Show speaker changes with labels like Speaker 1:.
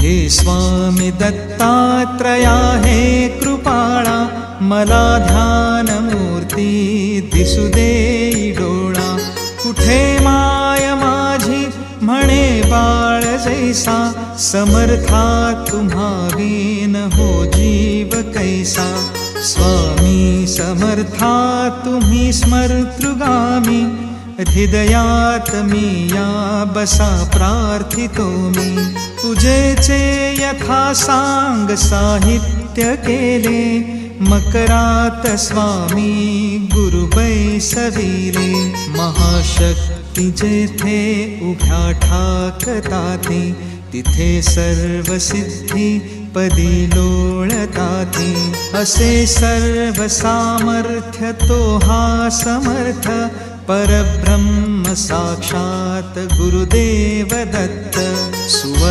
Speaker 1: हे स्वामी दत्तात्रया हे कृपाळा, मला ध्यान मूर्ती दिसू देई डोळा. कुठे माय माझी म्हणे बाळ जैसा, समर्था तुम्हा विन हो जीव कैसा. स्वामी समर्था तुम्ही स्मर्तृगामी, हृदयात मी या बसा प्रार्थितो मी. तुझेचे यथा सांग साहित्य केले, मकरात स्वामी गुरु बैसविले. महाशक्ती जेथे उभ्या ठाकताती, तिथे सर्व सिद्धी पदी लोळताती. असे सर्व सामर्थ्य तो हा समर्थ, परब्रह्म साक्षात गुरुदेव दत्त. सुवर्ण